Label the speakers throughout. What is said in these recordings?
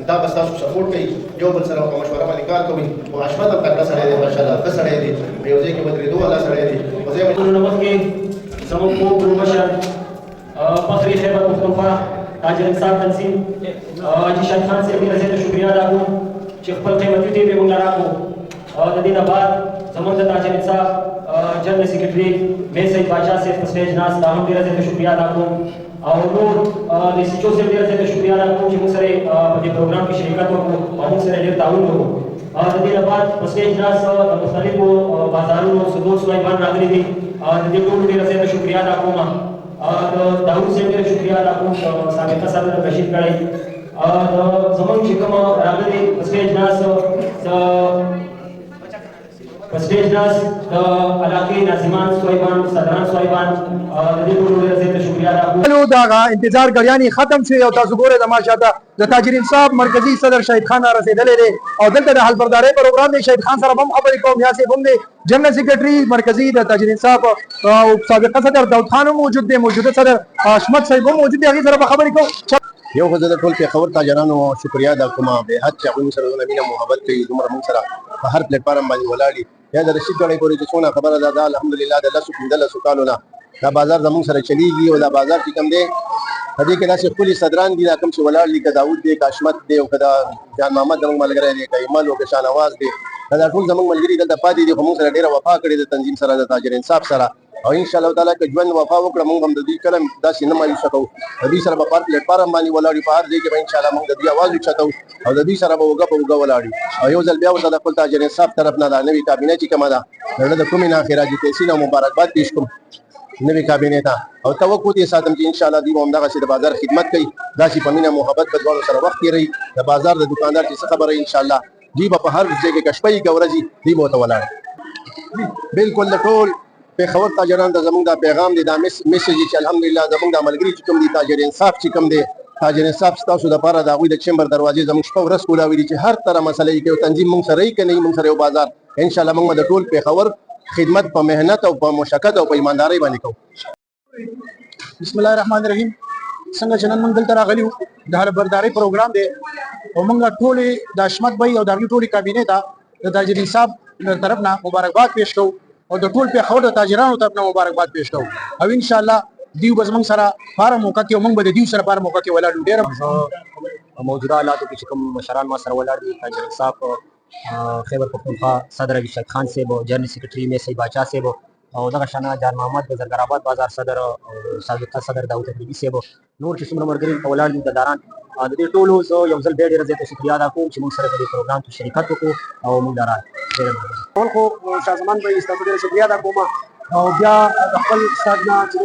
Speaker 1: دا به ستاسو سپورټ کوي یو بل سره په مشوره باندې کار کوي او حشمت هم تکړه سړی دی ماشاءالله ښه سړی دی په یو ځای کې ودرېدو والا سړی دی خو زه یې
Speaker 2: مخکې زموږ خوږ مشر فخري خیبر پښتونخوا تاجر انصاف تنظیم حاجي شاد خان صاحب ډېره زیاته شکریه ادا کوم چې خپل قیمتي ټیم یې موږ له راکړو د دې نه بعد زموږ د تاجر انصاف جنرال سیکرټري میر سید باچا صاحب په سټیج ناست دا هم ډېره زیاته شکریه ادا کوم او نور د سیچو صاحب ډېره زیاته شکریه ادا کوم چې موږ سره په دې پروګرام کې شرکت وکړو او موږ سره ډېر تعاون وکړو د دې نه بعد په سټیج ناست د مختلفو بازارونو صدور صاحبان راغلي دي د دې ټولو ډېره زیاته شکریه ادا کوم داود صاحب ډېره شکریه ادا کوم سابقه صدر رشید کړی زموږ چې کوم راغلي په سټیج ناست پسټیج ناس د علاقې ناظمان صاحبان صدران صاحبان د دې ټولو ډېره زیاته شکریه ادا کوم
Speaker 3: دا انتظار غړیانی ختم شي او تاسو ګورئ د ماشاءالله د تاجر انصاف مرکزی صدر شهید خان رسیدلې دي او دلته د حلبرداري پروګرام دی شهید خان سره هم خبرې کوم یا سي هم دی جنرال سیکرټري مرکزی د تاجر انصاف او سابقه صدر داود خان موجود دی موجوده صدر حشمت صاحب هم موجود دی هغه سره خبرې کوم
Speaker 1: یو خو زه د ټول پیښور تاجرانو شکریه ادا کوم به حد چې هغوی سره زموږ مینه محبت کوي دومره موږ سره په هر پلیټ فارم باندې ولاړ دي یا د رشید ګړی پورې چې څونه خبره ده دا الحمدلله د لسو پنځلسو کالو نه دا بازار زموږ سره چلیږي او دا بازار چې کوم دی په دې کې داسې ښکلي صدران دي دا کوم چې ولاړ دي که داود دی که حشمت دی او که دا جان محمد زموږ ملګری دی که ایمل او که شاهنواز دی دا ټول زموږ ملګري دلته پاتې دي خو موږ سره ډېره وفا کړې د تنظیم سره د تاجر انصاف سره او ان شاء الله تعالی که ژوند وفا وکړه موږ هم د دوی کله داسې نه مایوسه کوو د دوی سره به په هر پلیټ فارم باندې ولاړ یو په هر ځای کې به انشاءالله موږ د دوی اواز اوچتو او د دوی سره به اوږه په اوږه ولاړ یو او یو ځل بیا ورته د خپل تاجر انصاف طرف نه دا نوې کابینه چې کومه ده د زړه د کومې نه خراج تحسین او مبارکباد پیش کوم نوې کابینې ته او توقع دې ساتم چې انشاءالله دوی به همدغسې د بازار خدمت کوي داسې په مینه محبت به دواړو سره وخت تېروي د بازار د دکاندار چې څه خبره انشاءالله دوی به په هر ځای کې که شپه وي که ورځ وي دوی به ورته ولاړ بالکل د ټول پیښور تاجران ته زموږ دا پیغام دی دا میسج چې الحمدلله زموږ دا ملګري چې کوم دي تاجر انصاف چې کوم دی تاجر انصاف ستاسو دپاره د هغوی د چمبر دروازې زموږ شپه ورځ کولاوي دي چې هر طرح مسله یې کوي تنظیم موږ سره یې که نه وي موږ سره یو بازار انشاءالله موږ به د ټول پیښور خدمت په محنت او په مشقت او په ایماندارۍ باندې کوو
Speaker 3: بسم الله الرحمن الرحیم څنګه چې نن موږ دلته راغلي وو د حلبرداري پروګرام دی او موږ ټولې د حشمت بھائی او د هغې ټولې کابینې ته د تاجر انصاف له طرف نه مبارکباد پیش کوو او د ټول پیښور د تاجرانو طرف نه مبارکباد پیش کوو او ان شاء الله دیو به زموږ سره په هره موقع کې او موږ به د دیو سره په هره موقع کې ولاړ یو ډېره
Speaker 2: موجوده حالاتو کې چې کوم مشران ما سره ولاړ دي تاجر انصاف خیبر پښتونخوا صدر حاجي شاد خان صاحب جنرال سیکرټري میر سید باچا صاحب او دغه شانه جان محمد د زرګرآباد بازار صدر سابقه صدر داود اقلیمی صاحب نور چې څومره ملګري په ولاړ دي داران د دې ټولو زه یو ځل بیا ډېره زیاته شکریه ادا کوم چې موږ سره په دې پروګرام کې شرکت وکړو او موږ داران
Speaker 3: ټول خو شاه زمان بھائی ستاسو ډېره شکریه ادا کوم او بیا د خپل استاد نه چې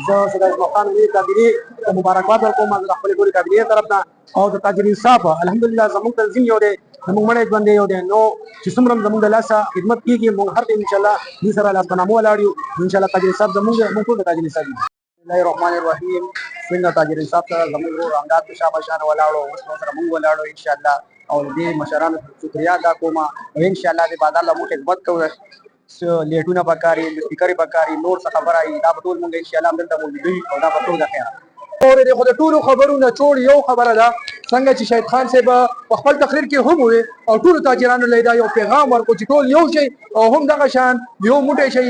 Speaker 3: زه صدر خان علی کابینې ته مبارکباد ورکوم د خپل ټولې کابینې طرف نه او د تاجر انصاف الحمدلله زموږ تنظیم یو دی زموږ مړی ژوند دی یو دی نو چې څومره زموږ د لاسه خدمت کېږي موږ هر ټیم انشاءالله دوی سره لاس په نامه ولاړ یو انشاءالله تاجر انصاف زموږ ټول د تاجر انصاف بسم الله الرحمن الرحیم څنګه تاجر انصاف سره زموږ ورور امداد په شابه شان ولاړو اوس سره موږ ولاړو انشاءالله او دې مشرانو شکریه ادا کوم او انشاءالله دې بازار له موږ خدمت کوو لیټونه پکاري سپیکرې پکاري نور څه خبره ای دا به ټول موږ انشاءالله دلته موجودوي او دا به ټول د خیر اورې خو د ټولو خبرو نه چوړ یو خبره ده څنګه چې شهید خان صاحب په خپل تقریر کې هم وویل او ټولو تاجرانو له دا یو پیغام ورکړو چې ټول یو شي او هم دغه شان یو موټی شي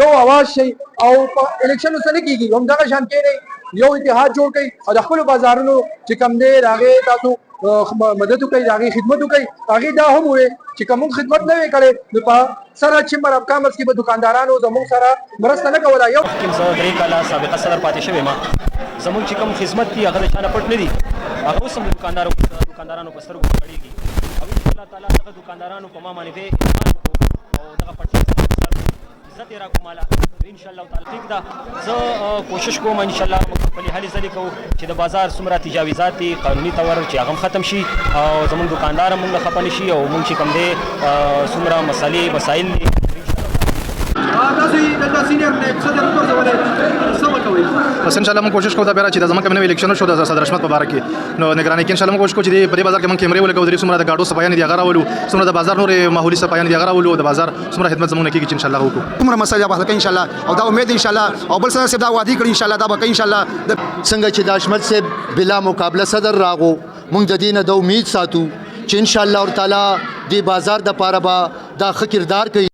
Speaker 3: یو اواز شي او په الیکشنو سره کېږي هم دغه شان کېږي یو اتحاد جوړ کړي او د خپلو بازارونو چې کم دی د هغې تاسو مدد وکړئ د هغې خدمت وکړئ هغې دا هم وویل چې که موږ خدمت نه وی کړی نو په سره چمبر اف کامرس کې به دکاندارانو زموږ سره مرسته نه کوله یو
Speaker 2: زه 3 کاله سابقه صدر پاتې شوی ما زموږ چې کوم خدمت دي هغه د چا نه پټ نه دي هغه اوس هم دکاندارانو په سترګو کړېږي او انشاءالله تعالی دغه دکاندارانو په ما باندې به اعتماد وکړو او دغه پټ عزت یې راکړو ماله انشاءالله تعالی ټیک ده زه کوشش کوم انشاءالله موږ خپلې هلې ځلې کوو چې د بازار څومره تجاوزات دي قانوني طور چې هغه هم ختم شي او زموږ دکاندار هم موږ نه خفه نه شي او موږ چې کوم دی څومره مسالې مسایل دي
Speaker 4: بس ان شاء الله موږ کوشش کوو دا بیا چې د زموږ کوم نوې الیکشن شو د صدر حشمت مبارک نو نگرانی کې ان شاء الله موږ کوشش کوو چې په دې بازار کې موږ کیمرې ولګو درې څومره د گاډو صفایان دي هغه راولو څومره د بازار نور ماحولي صفایان دي هغه راولو د بازار څومره خدمت زموږ نه کېږي چې ان شاء الله وکړو
Speaker 5: څومره مسایل به حل کړو ان شاء الله او دا امید ان شاء الله او بل سره دا وعده کړی ان شاء الله دا به ان شاء الله
Speaker 6: څنګه چې د حشمت صاحب بلا مقابله صدر راغو
Speaker 5: مونږ د دې نه د امید ساتو چې ان شاء الله تعالی د بازار د پاره به دا ښه کردار کوي.